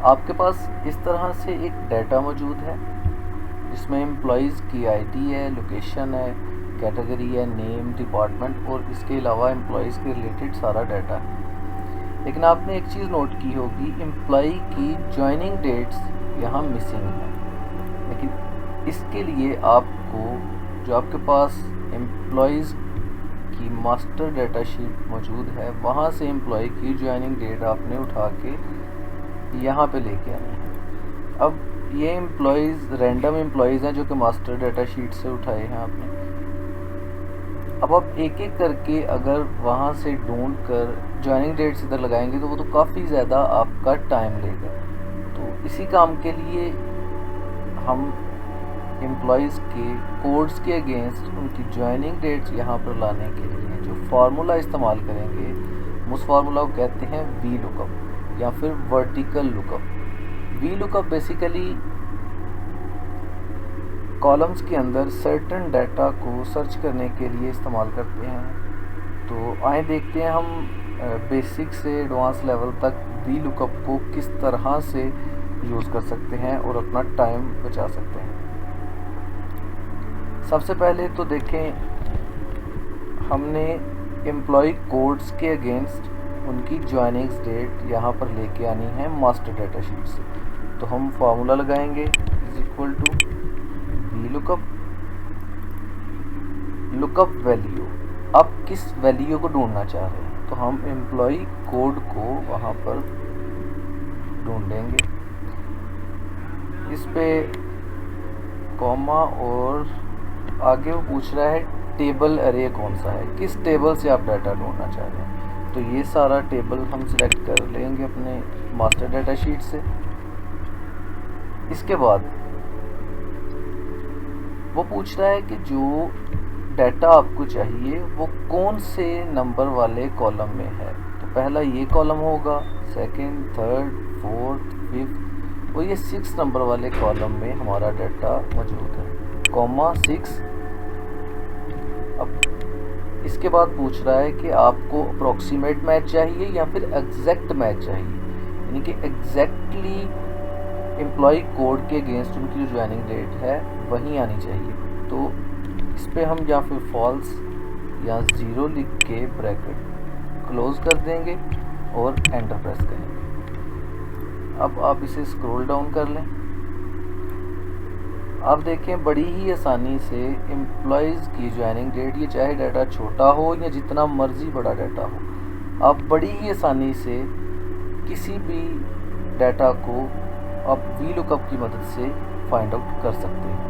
आपके पास इस तरह से एक डाटा मौजूद है जिसमें एम्प्लॉयज़ की आईडी है, लोकेशन है, कैटेगरी है, नेम, डिपार्टमेंट और इसके अलावा एम्प्लॉयज़ के रिलेटेड सारा डाटा है। लेकिन आपने एक चीज़ नोट की होगी, एम्प्लॉय की ज्वाइनिंग डेट्स यहाँ मिसिंग है। लेकिन इसके लिए आपको जो आपके पास एम्प्लॉयज़ की मास्टर डाटा शीट मौजूद है वहाँ से एम्प्लॉय की ज्वाइनिंग डेट आपने उठा के यहाँ पे लेके आनी है। अब ये एम्प्लॉयज़ रैंडम एम्प्लॉयज़ हैं जो कि मास्टर डाटा शीट से उठाए हैं आपने। अब आप एक एक करके अगर वहाँ से ढूंढ कर ज्वाइनिंग डेट्स इधर लगाएंगे तो वो तो काफ़ी ज़्यादा आपका टाइम लेगा। तो इसी काम के लिए हम एम्प्लॉयज़ के कोड्स के अगेंस्ट उनकी ज्वाइनिंग डेट्स यहाँ पर लाने के लिए जो फार्मूला इस्तेमाल करेंगे उस फार्मूला को कहते हैं वी लुकअप या फिर vertical lookup. V lookup basically columns के अंदर सर्टेन डाटा को सर्च करने के लिए इस्तेमाल करते हैं। तो आए देखते हैं हम बेसिक से एडवांस लेवल तक वी लुकअप को किस तरह से यूज़ कर सकते हैं और अपना टाइम बचा सकते हैं। सबसे पहले तो देखें, हमने एम्प्लॉय कोड्स के अगेंस्ट उनकी ज्वाइनिंग्स डेट यहाँ पर लेके आनी है मास्टर डाटा शीट से। तो हम फार्मूला लगाएंगे is equal to VLOOKUP value. अब किस वैल्यू को ढूंढना चाह रहे हैं तो हम एम्प्लॉय कोड को वहाँ पर ढूंढेंगे। इस पे कॉमा और आगे वो पूछ रहा है टेबल अरे कौन सा है, किस टेबल से आप डाटा ढूंढना चाह रहे हैं। तो ये सारा टेबल हम सिलेक्ट कर लेंगे अपने मास्टर डाटा शीट से। इसके बाद वो पूछ रहा है कि जो डाटा आपको चाहिए वो कौन से नंबर वाले कॉलम में है। तो पहला ये कॉलम होगा, सेकंड, थर्ड, फोर्थ, फिफ्थ और ये 6 नंबर वाले कॉलम में हमारा डाटा मौजूद है, कॉमा 6। अब इसके बाद पूछ रहा है कि आपको अप्रॉक्सीमेट मैच चाहिए या फिर एग्जैक्ट मैच चाहिए, यानी कि एग्जैक्टली एम्प्लॉय कोड के अगेंस्ट उनकी जो ज्वाइनिंग डेट है वहीं आनी चाहिए। तो इस पर हम या फिर फॉल्स या 0 लिख के ब्रैकेट क्लोज कर देंगे और एंटर प्रेस करेंगे। अब आप इसे स्क्रॉल डाउन कर लें। आप देखें बड़ी ही आसानी से एम्प्लॉयज़ की ज्वाइनिंग डेट, ये चाहे डाटा छोटा हो या जितना मर्जी बड़ा डाटा हो, आप बड़ी ही आसानी से किसी भी डाटा को आप वी लुकअप की मदद से फाइंड आउट कर सकते हैं।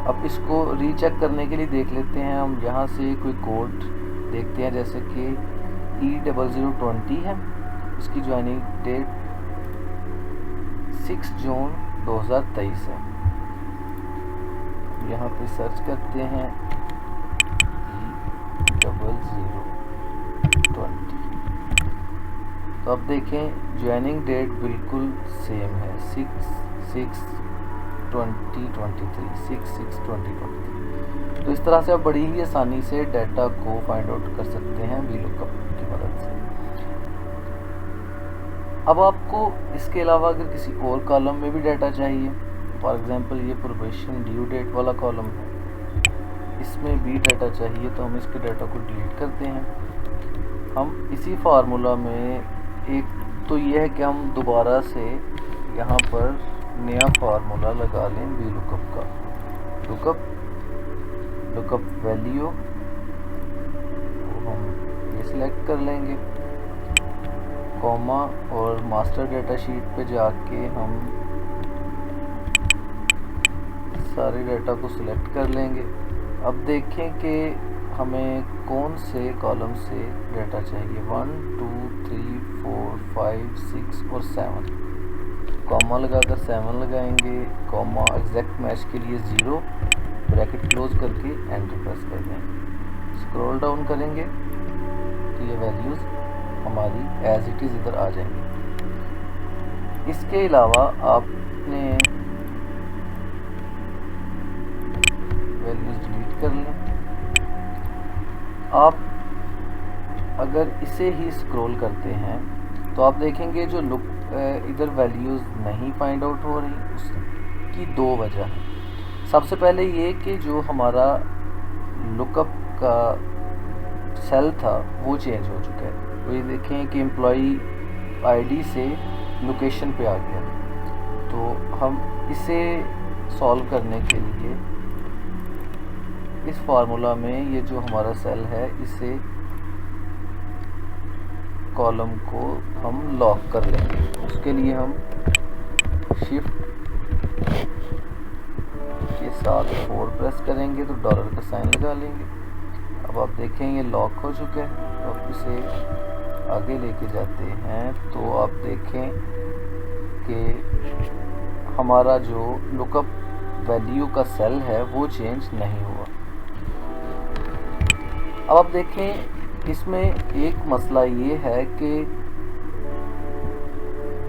अब इसको रीचेक करने के लिए देख लेते हैं हम, यहाँ से कोई कोड देखते हैं जैसे कि E0020 है, इसकी ज्वाइनिंग डेट 6 जून 2023 है। यहाँ पे सर्च करते हैं E0020। तो अब देखें ज्वाइनिंग डेट बिल्कुल सेम है, 6/6/2023। तो इस तरह से आप बड़ी ही आसानी से डाटा को फाइंड आउट कर सकते हैं वी लुकअप की मदद से। अब आपको इसके अलावा अगर किसी और कॉलम में भी डाटा चाहिए, फॉर एग्जांपल ये प्रोबेशन ड्यू डेट वाला कॉलम है, इसमें भी डाटा चाहिए तो हम इसके डाटा को डिलीट करते हैं। हम इसी फार्मूला में एक तो ये है कि हम दोबारा से यहाँ पर नया फार्मूला लगा लें वी लुकअप का। लुकअप वैल्यू हम ये सिलेक्ट कर लेंगे, कॉमा और मास्टर डाटा शीट पे जाके हम सारे डाटा को सिलेक्ट कर लेंगे। अब देखें कि हमें कौन से कॉलम से डाटा चाहिए, 1 2 3 4 5 6 और 7। कॉमा लगाकर 7 लगाएंगे, कॉमा एग्जैक्ट मैच के लिए 0, ब्रैकेट क्लोज करके एंटर प्रेस कर देंगे। स्क्रॉल डाउन करेंगे तो ये वैल्यूज़ हमारी एज इट इज़ इधर आ जाएंगी। इसके अलावा आपने वैल्यूज़ डिलीट कर लें। आप अगर इसे ही स्क्रॉल करते हैं तो आप देखेंगे जो इधर वैल्यूज़ नहीं फाइंड आउट हो रही, उसकी दो वजह है। सबसे पहले ये कि जो हमारा लुकअप का सेल था वो चेंज हो चुका है। तो ये देखें कि एम्प्लॉई आईडी से लोकेशन पे आ गया। तो हम इसे सॉल्व करने के लिए इस फार्मूला में ये जो हमारा सेल है, इसे कॉलम को हम लॉक कर लेंगे। उसके लिए हम शिफ्ट के साथ 4 प्रेस करेंगे तो डॉलर का साइन लगा लेंगे। अब आप देखें ये लॉक हो चुका है। तो आप इसे आगे लेके जाते हैं तो आप देखें कि हमारा जो लुकअप वैल्यू का सेल है वो चेंज नहीं हुआ। अब आप देखें इसमें एक मसला ये है कि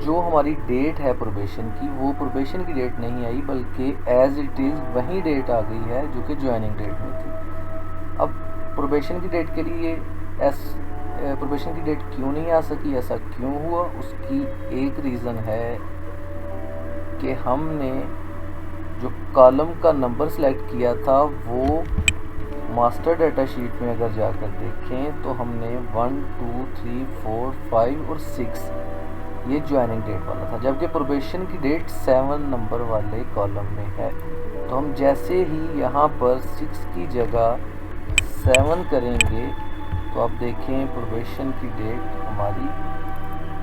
जो हमारी डेट है प्रोबेशन की, वो प्रोबेशन की डेट नहीं आई, बल्कि एज इट इज़ वही डेट आ गई है जो कि ज्वाइनिंग डेट में थी। अब प्रोबेशन की डेट के लिए प्रोबेशन की डेट क्यों नहीं आ सकी, ऐसा क्यों हुआ? उसकी एक रीज़न है कि हमने जो कॉलम का नंबर सेलेक्ट किया था वो मास्टर डाटा शीट में अगर जाकर देखें तो हमने 1 2 3 4 5 और 6 ये ज्वाइनिंग डेट वाला था, जबकि प्रोबेशन की डेट 7 नंबर वाले कॉलम में है। तो हम जैसे ही यहाँ पर 6 की जगह 7 करेंगे तो आप देखें प्रोबेशन की डेट हमारी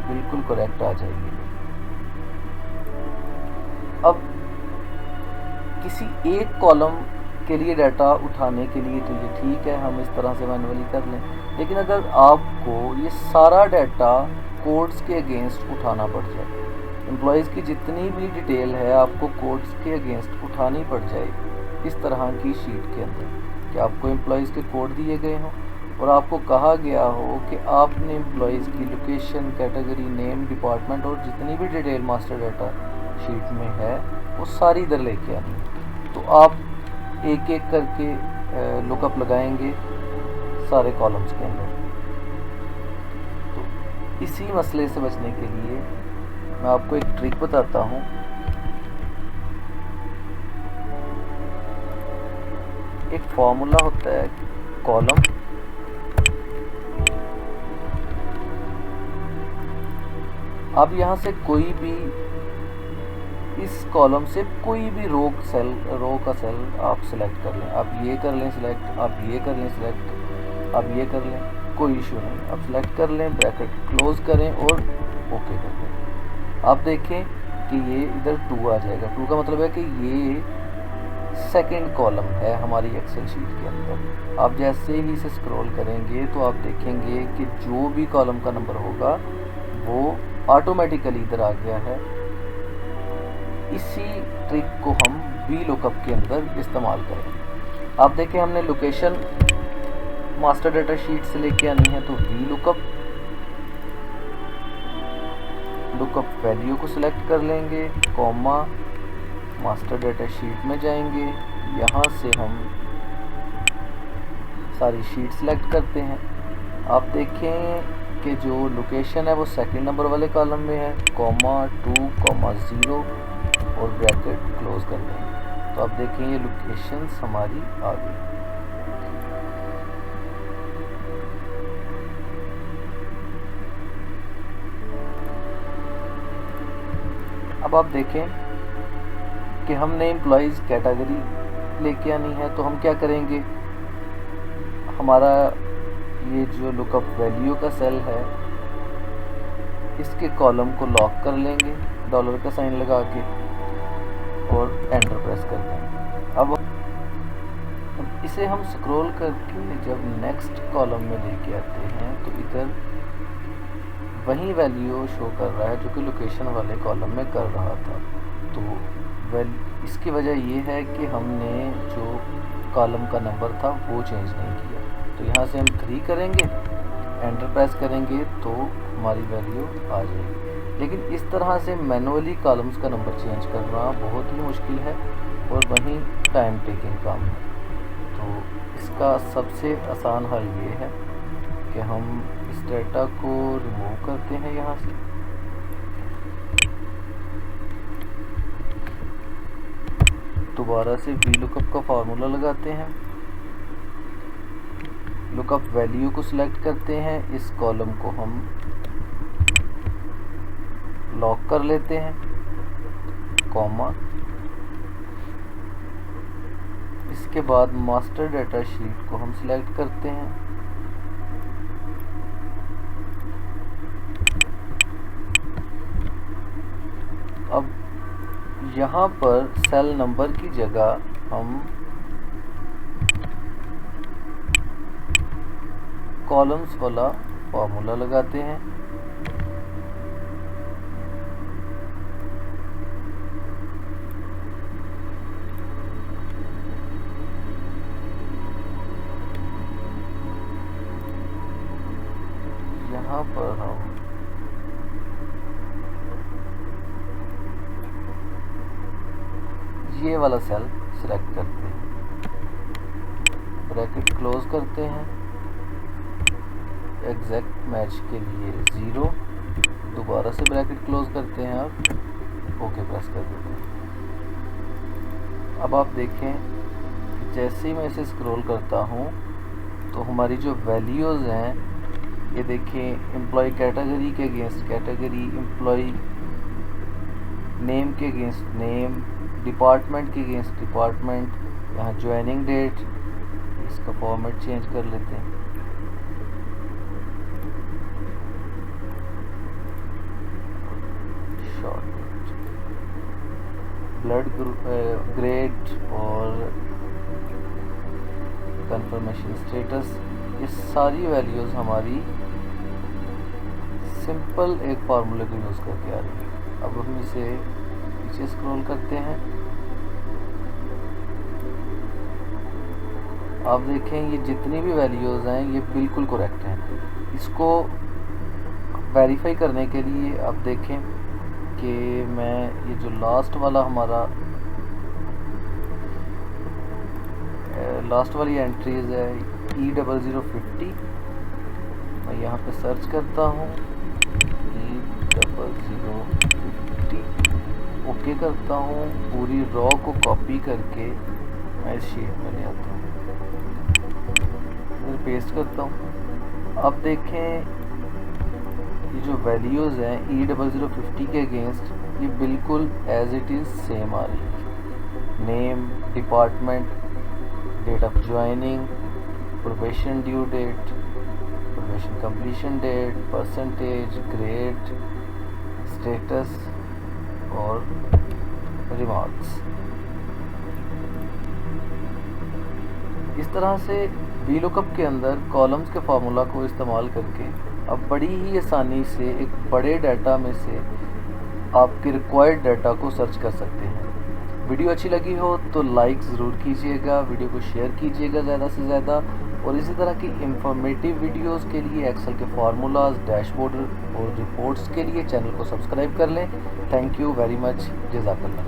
बिल्कुल करेक्ट आ जाएगी। अब किसी एक कॉलम के लिए डाटा उठाने के लिए तो ये ठीक है, हम इस तरह से मैनुअली कर लें, लेकिन अगर आपको ये सारा डाटा कोड्स के अगेंस्ट उठाना पड़ जाए, एम्प्लॉयज़ की जितनी भी डिटेल है आपको कोड्स के अगेंस्ट उठानी पड़ जाए इस तरह की शीट के अंदर, कि आपको एम्प्लॉयज़ के कोड दिए गए हों और आपको कहा गया हो कि आपने एम्प्लॉयज़ की लोकेशन, कैटेगरी, नेम, डिपार्टमेंट और जितनी भी डिटेल मास्टर डाटा शीट में है वो सारी इधर लेके आनी है। तो आप एक एक करके लुकअप लगाएंगे सारे कॉलम्स के अंदर। तो इसी मसले से बचने के लिए मैं आपको एक ट्रिक बताता हूँ। एक फॉर्मूला होता है कॉलम अब यहाँ से कोई भी इस कॉलम से कोई भी रो का सेल आप सिलेक्ट कर लें। आप ये कर लें सिलेक्ट, आप ये कर लें सिलेक्ट, आप ये कर लें, कोई इशू नहीं। आप सिलेक्ट कर लें, ब्रैकेट क्लोज करें और ओके कर दें। आप देखें कि ये इधर 2 आ जाएगा। 2 का मतलब है कि ये सेकंड कॉलम है हमारी एक्सेल शीट के अंदर। आप जैसे ही इसे स्क्रॉल करेंगे तो आप देखेंगे कि जो भी कॉलम का नंबर होगा वो ऑटोमेटिकली इधर आ गया है। इसी ट्रिक को हम वी लुकअप के अंदर इस्तेमाल करेंगे। आप देखें हमने लोकेशन मास्टर डाटा शीट से लेके आनी है, तो वी लुकअप वैल्यू को सिलेक्ट कर लेंगे, कॉमा मास्टर डाटा शीट में जाएंगे, यहाँ से हम सारी शीट सेलेक्ट करते हैं। आप देखें कि जो लोकेशन है वो सेकंड नंबर वाले कॉलम में है, कॉमा 2,0 और ब्रैकेट क्लोज कर देंगे। तो आप देखें ये लोकेशंस हमारी आ गई। अब आप देखें कि हमने एम्प्लॉयज़ कैटेगरी लेके आनी है, तो हम क्या करेंगे, हमारा ये जो लुकअप वैल्यू का सेल है इसके कॉलम को लॉक कर लेंगे डॉलर का साइन लगा के और एंटर प्रेस कर देंगे। अब इसे हम स्क्रॉल करके जब नेक्स्ट कॉलम में लेके आते हैं तो इधर वही वैल्यू शो कर रहा है जो कि लोकेशन वाले कॉलम में कर रहा था। तो इसकी वजह ये है कि हमने जो कॉलम का नंबर था वो चेंज नहीं किया। तो यहाँ से हम 3 करेंगे, एंटर प्रेस करेंगे तो हमारी वैल्यू आ जाएगी। लेकिन इस तरह से मैनुअली कॉलम्स का नंबर चेंज करना बहुत ही मुश्किल है और वहीं टाइम टेकिंग काम है। तो इसका सबसे आसान हल ये है कि हम इस डेटा को रिमूव करते हैं यहाँ से। दोबारा से VLOOKUP का फार्मूला लगाते हैं। लुकअप वैल्यू को सिलेक्ट करते हैं। इस कॉलम को हम लॉक कर लेते हैं, कॉमा। इसके बाद मास्टर डेटा शीट को हम सिलेक्ट करते हैं। अब यहाँ पर सेल नंबर की जगह हम कॉलम्स वाला फार्मूला लगाते हैं। यहाँ पर हम ये वाला सेल सिलेक्ट करते हैं, ब्रैकेट क्लोज करते हैं, एग्जैक्ट मैच के लिए 0, दोबारा से ब्रैकेट क्लोज करते हैं और ओके प्रेस कर देते हैं। अब आप देखें कि जैसे ही मैं इसे स्क्रॉल करता हूँ तो हमारी जो वैल्यूज़ हैं, ये देखें, एम्प्लॉय कैटेगरी के अगेंस्ट कैटेगरी, एम्प्लॉय नेम के अगेंस्ट नेम, डिपार्टमेंट के अगेंस्ट डिपार्टमेंट, यहाँ ज्वाइनिंग डेट, इसका फॉर्मेट चेंज कर लेते हैं। ब्लड ग्रेड और कंफर्मेशन स्टेटस, ये सारी वैल्यूज़ हमारी सिंपल एक फार्मूले को यूज़ करके आ रही है। अब हम इसे नीचे स्क्रॉल करते हैं। आप देखें ये जितनी भी वैल्यूज़ हैं ये बिल्कुल करेक्ट हैं। इसको वेरीफाई करने के लिए आप देखें कि मैं ये जो लास्ट वाली एंट्रीज है E0050, मैं यहाँ पे सर्च करता हूँ E0050, ओके करता हूँ। पूरी रॉ को कॉपी करके मैं इस शीट में ले आता हूँ, फिर पेस्ट करता हूँ। अब देखें ये जो वैल्यूज़ हैं E0050 के अगेंस्ट, ये बिल्कुल एज इट इज़ सेम आ रही है। Name, department, date of joining, probation due date, probation completion date, percentage, grade, status और रिमार्क्स। इस तरह से VLOOKUP के अंदर कॉलम्स के फार्मूला को इस्तेमाल करके अब बड़ी ही आसानी से एक बड़े डाटा में से आपके रिक्वायर्ड डाटा को सर्च कर सकते हैं। वीडियो अच्छी लगी हो तो लाइक ज़रूर कीजिएगा, वीडियो को शेयर कीजिएगा ज़्यादा से ज़्यादा, और इसी तरह की इंफॉर्मेटिव वीडियोस के लिए, एक्सेल के फार्मूलाज, डैशबोर्ड और रिपोर्ट्स के लिए चैनल को सब्सक्राइब कर लें। थैंक यू वेरी मच, जज़ाकल्लाह।